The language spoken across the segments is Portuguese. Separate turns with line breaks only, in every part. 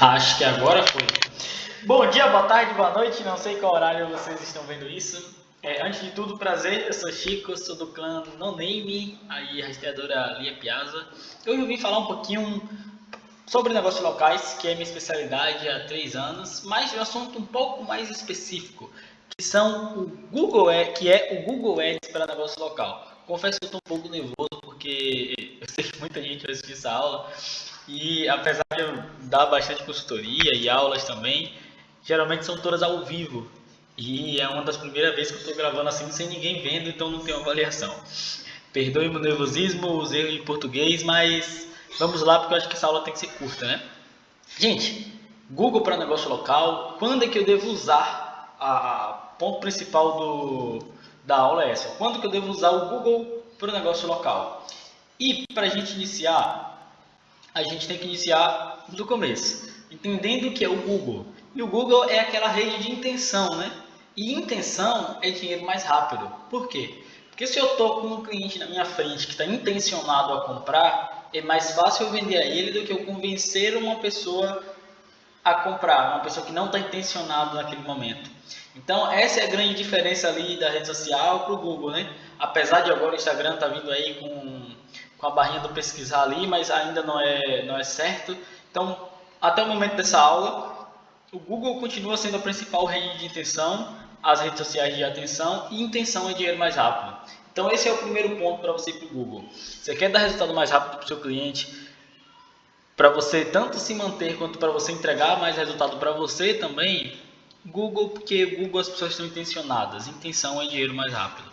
Acho que agora foi. Bom dia, boa tarde, boa noite. Não sei qual horário vocês estão vendo isso. Antes de tudo, prazer. Eu sou Chico, sou do clã No Name, aí a rastreadora Lia Piazza. Hoje eu vim falar um pouquinho sobre negócios locais, que é minha especialidade há 3 anos, mas de um assunto um pouco mais específico, que são o Google, que é o Google Ads para negócio local. Confesso que eu estou um pouco nervoso porque eu sei que muita gente vai assistir essa aula e apesar de eu dar bastante consultoria e aulas também, geralmente são todas ao vivo. E é uma das primeiras vezes que eu estou gravando assim sem ninguém vendo, então não tem uma avaliação. Perdoe o nervosismo, os erros de português, mas vamos lá porque eu acho que essa aula tem que ser curta, né? Gente, Google para negócio local, quando é que eu devo usar? A ponto principal da aula é essa. Quando que eu devo usar o Google para o negócio local? E para a gente iniciar, a gente tem que iniciar do começo, entendendo o que é o Google. E o Google é aquela rede de intenção, né? E intenção é dinheiro mais rápido. Por quê? Porque se eu estou com um cliente na minha frente que está intencionado a comprar, é mais fácil eu vender a ele do que eu convencer uma pessoa a comprar, uma pessoa que não está intencionado naquele momento. Então, essa é a grande diferença ali da rede social para o Google, né? Apesar de agora o Instagram tá vindo aí com a barrinha do pesquisar ali, mas ainda não é certo. Então, até o momento dessa aula, o Google continua sendo a principal rede de intenção, as redes sociais de atenção, e intenção é dinheiro mais rápido. Então, esse é o primeiro ponto para você ir para o Google. Você quer dar resultado mais rápido para o seu cliente, para você tanto se manter quanto para você entregar mais resultado para você também, Google, porque Google as pessoas estão intencionadas, intenção é dinheiro mais rápido.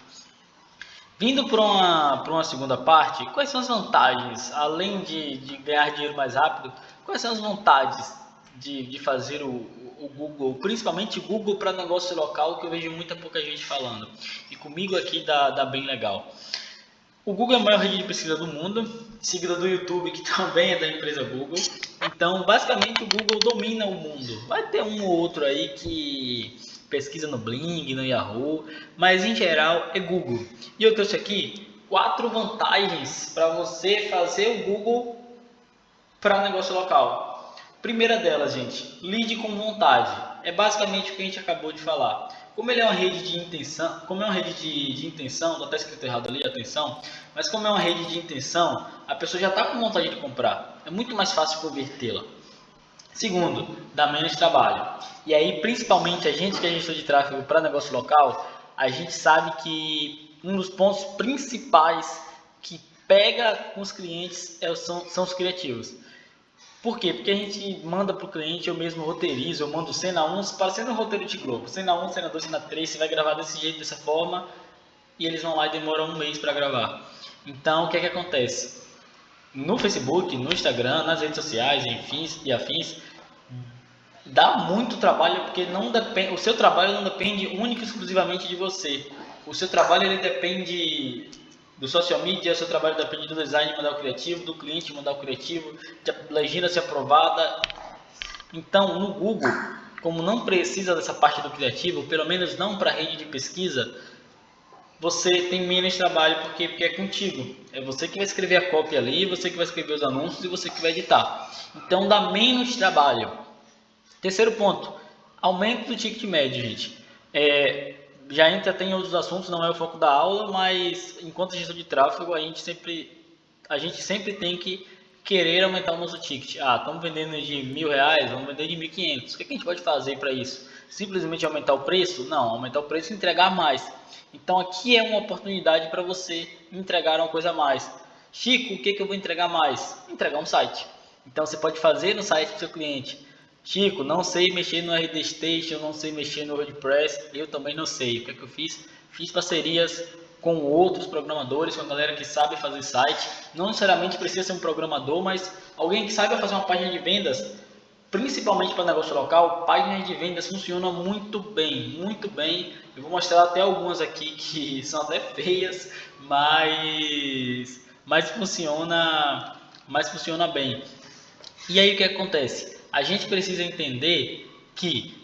Vindo para uma segunda parte, quais são as vantagens, além de ganhar dinheiro mais rápido, quais são as vantagens de fazer o Google, principalmente Google para negócio local, que eu vejo muita pouca gente falando. E comigo aqui dá bem legal. O Google é a maior rede de pesquisa do mundo, seguida do YouTube, que também é da empresa Google. Então, basicamente, o Google domina o mundo. Vai ter um ou outro aí que pesquisa no Bling, no Yahoo, mas em geral é Google. E eu trouxe aqui 4 vantagens para você fazer o Google para negócio local. Primeira delas, gente, lead com vontade. É basicamente o que a gente acabou de falar. Como ele é uma rede de intenção, como é uma rede de intenção, está até escrito errado ali, atenção, mas como é uma rede de intenção, a pessoa já está com vontade de comprar. É muito mais fácil convertê-la. Segundo, dá menos trabalho. E aí, principalmente a gente que é gestor de tráfego para negócio local, a gente sabe que um dos pontos principais que pega com os clientes são os criativos. Por quê? Porque a gente manda para o cliente, eu mesmo roteirizo, eu mando cena 1, parecendo um roteiro de Globo. Cena 1, cena 2, cena 3, você vai gravar desse jeito, dessa forma, e eles vão lá e demoram um mês para gravar. Então, o que é que acontece? No Facebook, no Instagram, nas redes sociais, enfim, e afins, dá muito trabalho porque não depende, o seu trabalho não depende única e exclusivamente de você. O seu trabalho ele depende do social media, o seu trabalho depende do design mandar o criativo, do cliente mandar o criativo, de legenda ser aprovada. Então, no Google, como não precisa dessa parte do criativo, pelo menos não para a rede de pesquisa, você tem menos trabalho porque é contigo. É você que vai escrever a copy ali, você que vai escrever os anúncios e você que vai editar. Então dá menos trabalho. Terceiro ponto, aumento do ticket médio, gente. Já entra até em outros assuntos, não é o foco da aula, mas enquanto gestor de tráfego, a gente sempre tem que querer aumentar o nosso ticket. Estamos vendendo de R$ 1.000, vamos vender de 1.500. O que a gente pode fazer para isso? Simplesmente aumentar o preço? Não, aumentar o preço e entregar mais. Então aqui é uma oportunidade para você entregar uma coisa a mais. Chico, o que eu vou entregar mais? Entregar um site. Então você pode fazer no site do seu cliente. Chico, não sei mexer no RD Station, não sei mexer no WordPress, eu também não sei. O que é que eu fiz? Fiz parcerias com outros programadores, com a galera que sabe fazer site. Não necessariamente precisa ser um programador, mas alguém que saiba fazer uma página de vendas, principalmente para negócio local. Páginas de vendas funcionam muito bem, muito bem. Eu vou mostrar até algumas aqui que são até feias, mas funciona bem. E aí o que acontece? A gente precisa entender que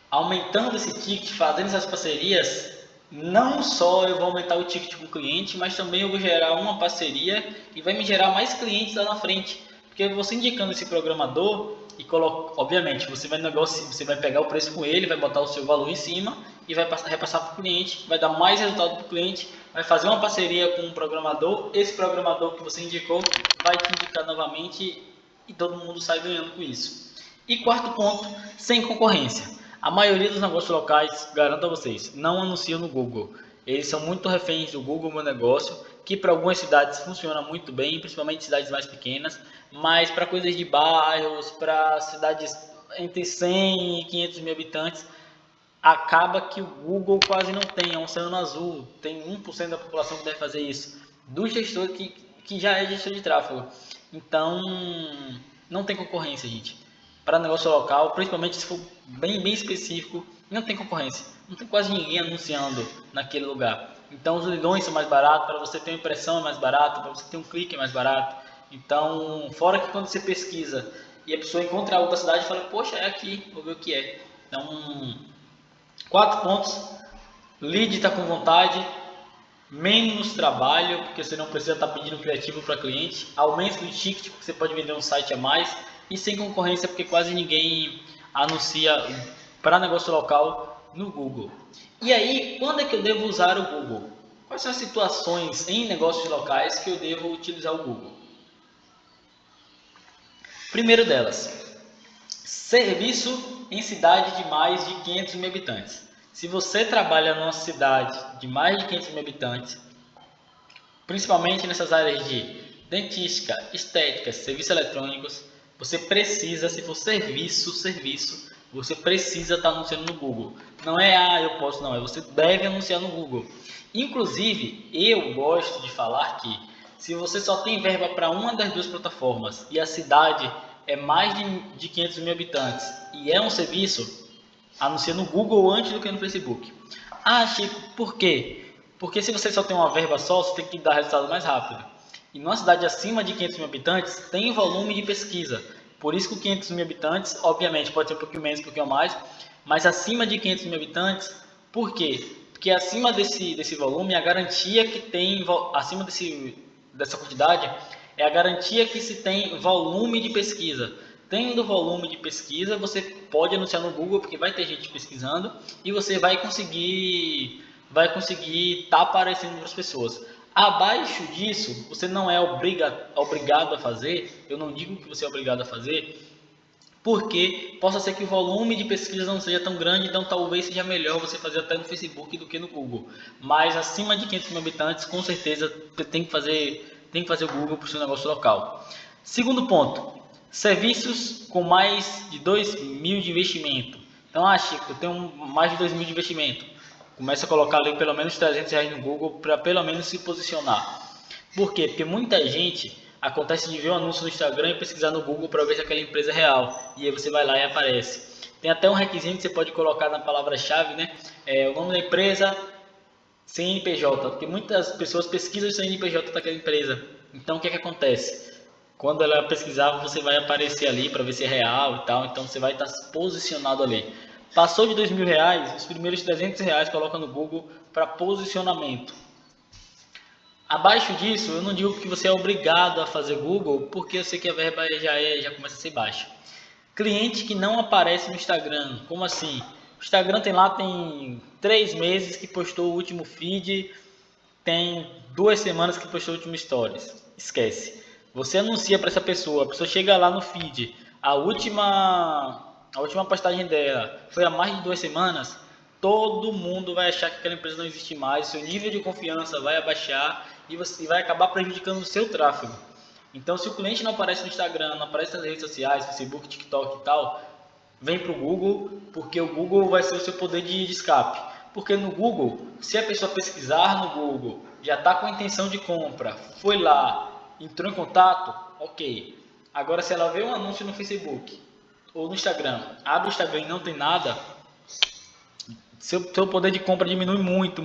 aumentando esse ticket, fazendo essas parcerias, não só eu vou aumentar o ticket com o cliente, mas também eu vou gerar uma parceria e vai me gerar mais clientes lá na frente. Porque você indicando esse programador, e obviamente, você vai pegar o preço com ele, vai botar o seu valor em cima e vai repassar para o cliente, vai dar mais resultado para o cliente, vai fazer uma parceria com um programador, esse programador que você indicou vai te indicar novamente e todo mundo sai ganhando com isso. E quarto ponto, sem concorrência. A maioria dos negócios locais, garanto a vocês, não anunciam no Google. Eles são muito reféns do Google Meu Negócio, que para algumas cidades funciona muito bem, principalmente cidades mais pequenas, mas para coisas de bairros, para cidades entre 100 e 500 mil habitantes, acaba que o Google quase não tem, é um oceano azul, tem 1% da população que deve fazer isso, do gestor que já é gestor de tráfego. Então, não tem concorrência, gente. Para negócio local, principalmente se for bem específico, não tem concorrência. Não tem quase ninguém anunciando naquele lugar. Então os leilões são mais baratos, para você ter uma impressão é mais barato, para você ter um clique é mais barato. Então, fora que quando você pesquisa e a pessoa encontra a outra cidade e fala, poxa, é aqui, vou ver o que é. Então, 4 pontos. Lead está com vontade, menos trabalho, porque você não precisa estar pedindo criativo para cliente, aumento do ticket, porque você pode vender um site a mais, e sem concorrência, porque quase ninguém anuncia para negócio local no Google. E aí, quando é que eu devo usar o Google? Quais são as situações em negócios locais que eu devo utilizar o Google? Primeiro delas, serviço em cidade de mais de 500 mil habitantes. Se você trabalha numa cidade de mais de 500 mil habitantes, principalmente nessas áreas de dentística, estética, serviços eletrônicos, você precisa, se for serviço, você precisa estar anunciando no Google. Não é, eu posso, não, é você deve anunciar no Google. Inclusive, eu gosto de falar que se você só tem verba para uma das duas plataformas e a cidade é mais de 500 mil habitantes e é um serviço, anuncia no Google antes do que no Facebook. Ah, Chico, por quê? Porque se você só tem uma verba só, você tem que dar resultado mais rápido. E numa cidade acima de 500 mil habitantes, tem volume de pesquisa. Por isso que 500 mil habitantes, obviamente, pode ser um pouquinho menos, um pouquinho mais, mas acima de 500 mil habitantes, por quê? Porque acima desse volume, a garantia que tem, acima dessa quantidade, é a garantia que se tem volume de pesquisa. Tendo volume de pesquisa, você pode anunciar no Google, porque vai ter gente pesquisando, e você vai conseguir estar aparecendo para as pessoas. Abaixo disso, você não é obrigado a fazer, eu não digo que você é obrigado a fazer, porque possa ser que o volume de pesquisa não seja tão grande, então talvez seja melhor você fazer até no Facebook do que no Google. Mas acima de 500 mil habitantes, com certeza, você tem que fazer o Google para o seu negócio local. Segundo ponto, serviços com mais de 2 mil de investimento. Então, Chico, eu tenho mais de 2 mil de investimento. Começa a colocar ali pelo menos R$300 no Google para pelo menos se posicionar. Por quê? Porque muita gente acontece de ver um anúncio no Instagram e pesquisar no Google para ver se aquela empresa é real. E aí você vai lá e aparece. Tem até um requisito que você pode colocar na palavra-chave, né? O nome da empresa, CNPJ. Porque muitas pessoas pesquisam o CNPJ daquela empresa. Então o que acontece? Quando ela pesquisar, você vai aparecer ali para ver se é real e tal. Então você vai estar posicionado ali. Passou de R$2.000, os primeiros R$300 coloca no Google para posicionamento. Abaixo disso, eu não digo que você é obrigado a fazer Google, porque eu sei que a verba já começa a ser baixa. Cliente que não aparece no Instagram, como assim? O Instagram tem 3 meses que postou o último feed, tem 2 semanas que postou o último stories. Esquece. Você anuncia para essa pessoa, a pessoa chega lá no feed, a última postagem dela foi há mais de 2 semanas, todo mundo vai achar que aquela empresa não existe mais, seu nível de confiança vai abaixar e você vai acabar prejudicando o seu tráfego. Então, se o cliente não aparece no Instagram, não aparece nas redes sociais, Facebook, TikTok e tal, vem para o Google, porque o Google vai ser o seu poder de escape. Porque no Google, se a pessoa pesquisar no Google, já está com a intenção de compra, foi lá, entrou em contato, ok. Agora, se ela vê um anúncio no Facebook ou no Instagram, abre o Instagram e não tem nada, seu poder de compra diminui muito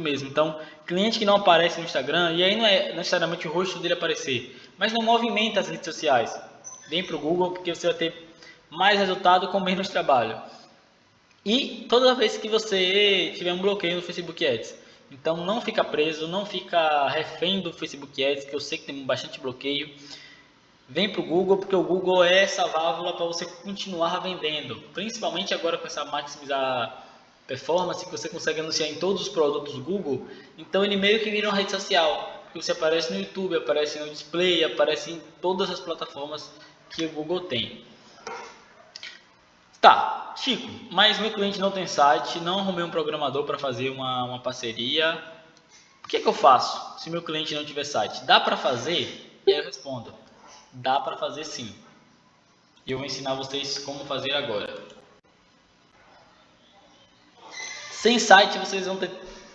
mesmo. Então, cliente que não aparece no Instagram, e aí não é necessariamente o rosto dele aparecer, mas não movimenta as redes sociais, vem para o Google, porque você vai ter mais resultado com menos trabalho. E toda vez que você tiver um bloqueio no Facebook Ads, então não fica preso, não fica refém do Facebook Ads, que eu sei que tem bastante bloqueio. vem para o Google, porque o Google é essa válvula para você continuar vendendo, principalmente agora com essa maximizar performance, que você consegue anunciar em todos os produtos do Google. Então ele meio que vira uma rede social, que você aparece no YouTube, aparece no display, aparece em todas as plataformas que o Google tem. Tá, Chico, mas meu cliente não tem site, não arrumei um programador para fazer uma parceria. O que eu faço se meu cliente não tiver site? Dá para fazer? E aí eu respondo, dá para fazer sim. E eu vou ensinar vocês como fazer agora. Sem site vocês vão ter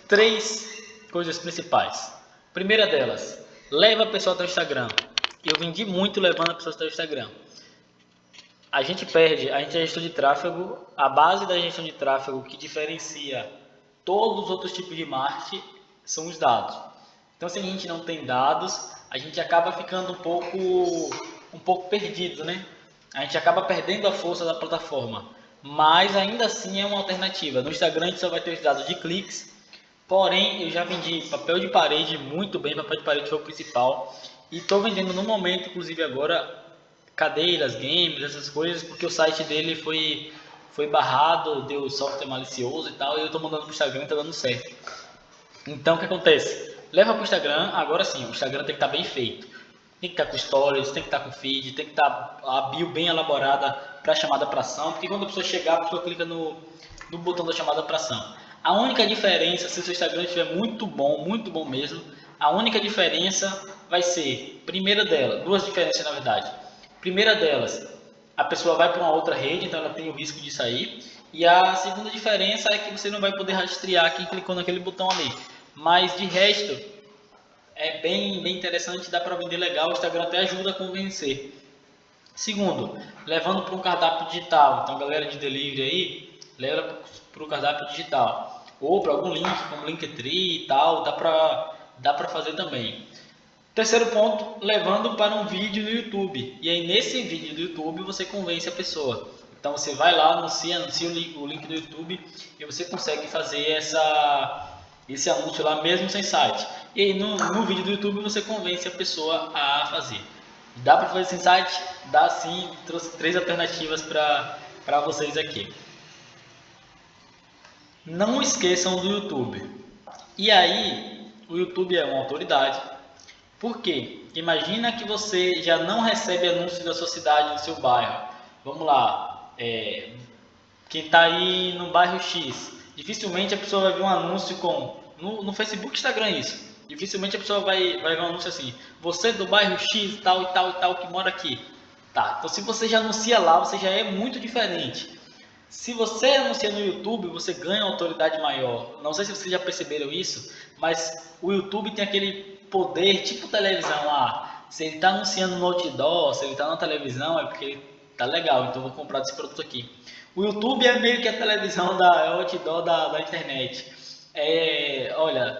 3 coisas principais. Primeira delas, leva a pessoa até o Instagram. Eu vendi muito levando a pessoa até o Instagram. A gente é gestor de tráfego, a base da gestão de tráfego que diferencia todos os outros tipos de marketing são os dados. Então, se a gente não tem dados, a gente acaba ficando um pouco perdido, né? A gente acaba perdendo a força da plataforma, mas ainda assim é uma alternativa. No Instagram a gente só vai ter os dados de cliques, porém eu já vendi papel de parede muito bem, papel de parede foi o principal, e estou vendendo no momento, inclusive agora, cadeiras, games, essas coisas, porque o site dele foi barrado, deu software malicioso e tal, e eu estou mandando para o Instagram e está dando certo. Então o que acontece? Leva para o Instagram, agora sim, o Instagram tem que estar bem feito. Tem que estar com stories, tem que estar com feed, tem que estar a bio bem elaborada para chamada para ação, porque quando a pessoa chegar, a pessoa clica no botão da chamada para ação. A única diferença, se o seu Instagram estiver muito bom mesmo, a única diferença vai ser, primeira dela, 2 diferenças na verdade. Primeira delas, a pessoa vai para uma outra rede, então ela tem o risco de sair. E a segunda diferença é que você não vai poder rastrear quem clicou naquele botão ali. Mas de resto, é bem interessante, dá para vender legal, o Instagram até ajuda a convencer. Segundo, levando para um cardápio digital. Então, galera de delivery aí, leva para o cardápio digital. Ou para algum link, como Linktree e tal, dá para fazer também. Terceiro ponto, levando para um vídeo no YouTube. E aí nesse vídeo do YouTube você convence a pessoa. Então você vai lá, anuncia o link do YouTube e você consegue fazer esse anúncio lá mesmo sem site. E aí no vídeo do YouTube você convence a pessoa a fazer. Dá para fazer sem site? Dá sim, trouxe 3 alternativas para vocês aqui. Não esqueçam do YouTube. E aí, o YouTube é uma autoridade. Por quê? Imagina que você já não recebe anúncios da sua cidade, do seu bairro. Vamos lá, quem está aí no bairro X, dificilmente a pessoa vai ver um anúncio no Facebook e Instagram isso. Dificilmente a pessoa vai ver um anúncio assim, você do bairro X, tal e tal e tal, que mora aqui. Tá, então se você já anuncia lá, você já é muito diferente. Se você anuncia no YouTube, você ganha uma autoridade maior. Não sei se vocês já perceberam isso, mas o YouTube tem aquele poder, tipo televisão lá. Se ele está anunciando no outdoor, se ele está na televisão, é porque tá legal, então eu vou comprar desse produto aqui. O YouTube é meio que a televisão da outdoor da internet. Olha,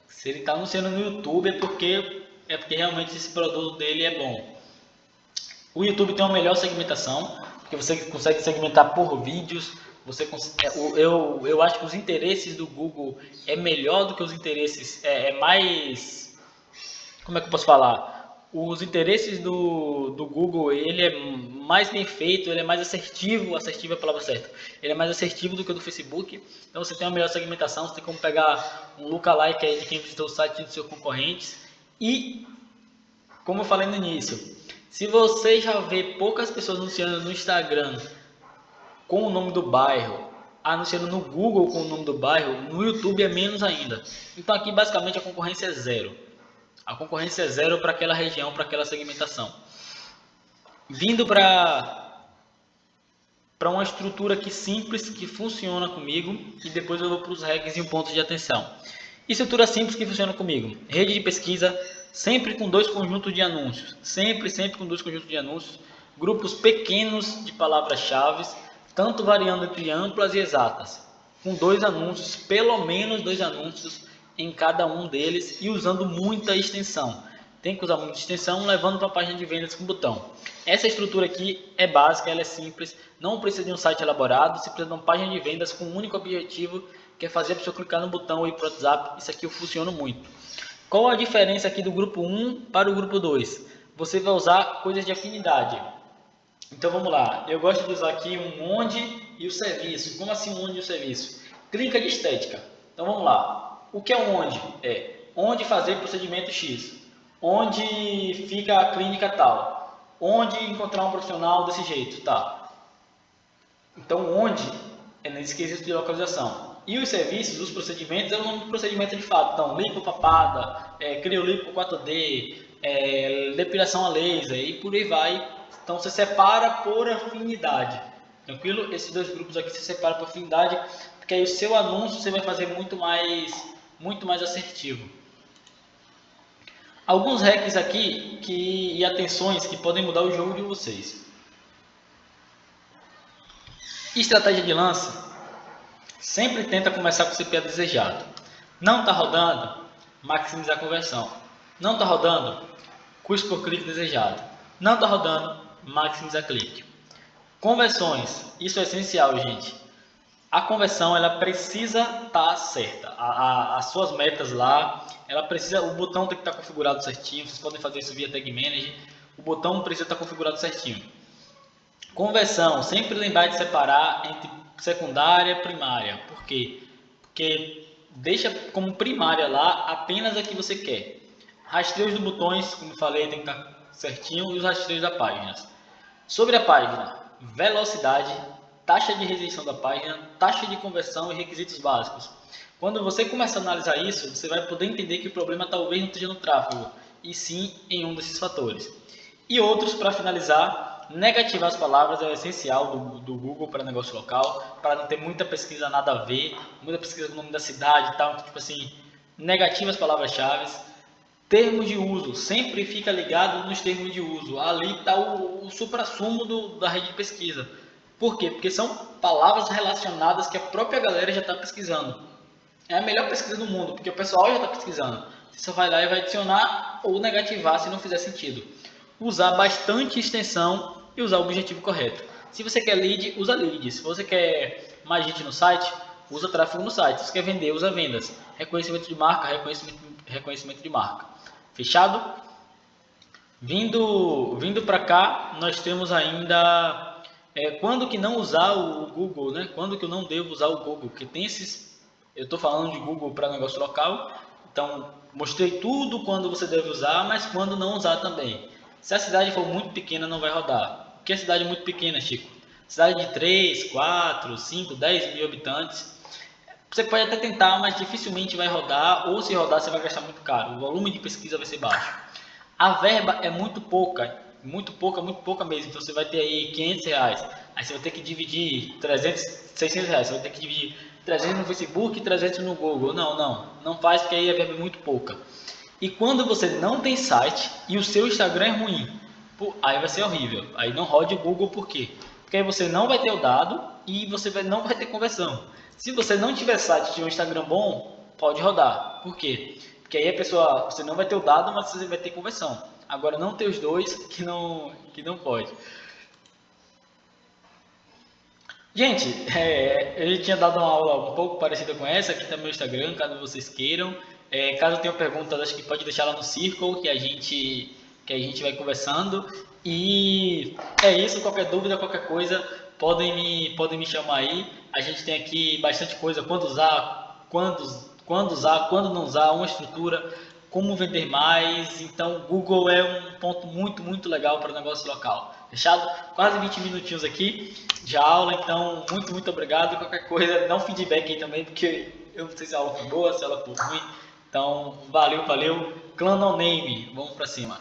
se ele está anunciando no YouTube é porque realmente esse produto dele é bom. O YouTube tem uma melhor segmentação, porque você consegue segmentar por vídeos. Eu acho que os interesses do Google é melhor do que os interesses, mais, como é que eu posso falar? Os interesses do Google, ele é mais bem feito, ele é mais assertivo é a palavra certa. Ele é mais assertivo do que o do Facebook. Então você tem uma melhor segmentação, você tem como pegar um lookalike aí de quem visitou o site dos seus concorrentes. E, como eu falei no início, se você já vê poucas pessoas anunciando no Instagram com o nome do bairro, anunciando no Google com o nome do bairro, no YouTube é menos ainda. Então aqui basicamente a concorrência é zero. A concorrência é zero para aquela região, para aquela segmentação. Vindo para uma estrutura aqui simples, que funciona comigo, e depois eu vou para os hacks e um ponto de atenção. Estrutura simples que funciona comigo. Rede de pesquisa, sempre com 2 conjuntos de anúncios. Sempre com 2 conjuntos de anúncios. Grupos pequenos de palavras-chave, tanto variando entre amplas e exatas. Com 2 anúncios, pelo menos 2 anúncios em cada um deles e usando muita extensão. Tem que usar muita extensão, levando para a página de vendas com botão. Essa estrutura aqui é básica, ela é simples, não precisa de um site elaborado, você precisa de uma página de vendas com um único objetivo, que é fazer a pessoa clicar no botão e ir para o WhatsApp. Isso aqui funciona muito. Qual a diferença aqui do grupo 1 para o grupo 2? você vai usar coisas de afinidade. Então vamos lá, eu gosto de usar aqui um onde e o serviço. Como assim um onde e o serviço? Clínica de estética. Então vamos lá, o que é um onde? É onde fazer procedimento X, onde fica a clínica tal, onde encontrar um profissional desse jeito, tá? Então onde é nesse quesito de localização. E os serviços, os procedimentos, é o nome do procedimento de fato. Então, lipopapada, criolipo 4D, depilação a laser e por aí vai. Então, você separa por afinidade. Tranquilo? Esses dois grupos aqui você separa por afinidade, porque aí o seu anúncio você vai fazer muito mais assertivo. Alguns hacks aqui e atenções que podem mudar o jogo de vocês. Estratégia de lance. Sempre tenta começar com o CPA desejado. Não está rodando? Maximizar a conversão. Não está rodando? Custo por clique desejado. Não está rodando? Maximizar clique. Conversões. Isso é essencial, gente. A conversão ela precisa estar certa. As suas metas lá, o botão tem que estar configurado certinho. Vocês podem fazer isso via Tag Manager. O botão precisa estar configurado certinho. Conversão, sempre lembrar de separar entre secundária e primária. Por quê? Porque deixa como primária lá apenas a que você quer. Rastreios de botões, como falei, tem que estar certinho, e os rastreios da página. Sobre a página, velocidade, taxa de rejeição da página, taxa de conversão e requisitos básicos. Quando você começar a analisar isso, você vai poder entender que o problema talvez não esteja no tráfego, e sim em um desses fatores. E outros, para finalizar, negativar as palavras é o essencial do Google para negócio local, para não ter muita pesquisa nada a ver, muita pesquisa com o nome da cidade e tal, tipo assim, negativa as palavras-chave. Termos de uso, sempre fica ligado nos termos de uso, ali está o suprassumo da rede de pesquisa. Por quê? Porque são palavras relacionadas que a própria galera já está pesquisando. É a melhor pesquisa do mundo, porque o pessoal já está pesquisando. Você só vai lá e vai adicionar ou negativar se não fizer sentido. Usar bastante extensão e usar o objetivo correto. Se você quer lead, usa lead. Se você quer mais gente no site, usa tráfego no site. Se você quer vender, usa vendas. Reconhecimento de marca, reconhecimento de marca. Fechado? Vindo para cá, nós temos ainda quando que não usar o Google, né? Quando que eu não devo usar o Google? Porque tem esses, eu estou falando de Google para negócio local, então mostrei tudo quando você deve usar, mas quando não usar também. Se a cidade for muito pequena, não vai rodar. O que é cidade muito pequena, Chico? Cidade de 3, 4, 5, 10 mil habitantes. Você pode até tentar, mas dificilmente vai rodar, ou se rodar você vai gastar muito caro. O volume de pesquisa vai ser baixo. A verba é muito pouca mesmo. Então você vai ter aí R$500. Aí você vai ter que dividir 300, R$600. Você vai ter que dividir 300 no Facebook e 300 no Google. Não faz, porque aí a verba é muito pouca. E quando você não tem site e o seu Instagram é ruim, aí vai ser horrível. Aí não rode o Google, por quê? Porque aí você não vai ter o dado e você não vai ter conversão. Se você não tiver site e tiver um Instagram bom, pode rodar. Por quê? Porque aí você não vai ter o dado, mas você vai ter conversão. Agora não ter os dois, que não pode. Gente, eu tinha dado uma aula um pouco parecida com essa, aqui está meu Instagram, caso vocês queiram. Caso tenham perguntas, acho que pode deixar lá no Circle, que a gente vai conversando. E é isso, qualquer dúvida, qualquer coisa, podem me chamar aí. A gente tem aqui bastante coisa, quando usar, quando não usar, uma estrutura, como vender mais. Então, Google é um ponto muito, muito legal para o negócio local. Fechado? Quase 20 minutinhos aqui de aula, então muito, muito obrigado. Qualquer coisa, dá um feedback aí também, porque eu não sei se a aula foi boa, se ela foi ruim. Então, valeu. Clan No Name, vamos para cima.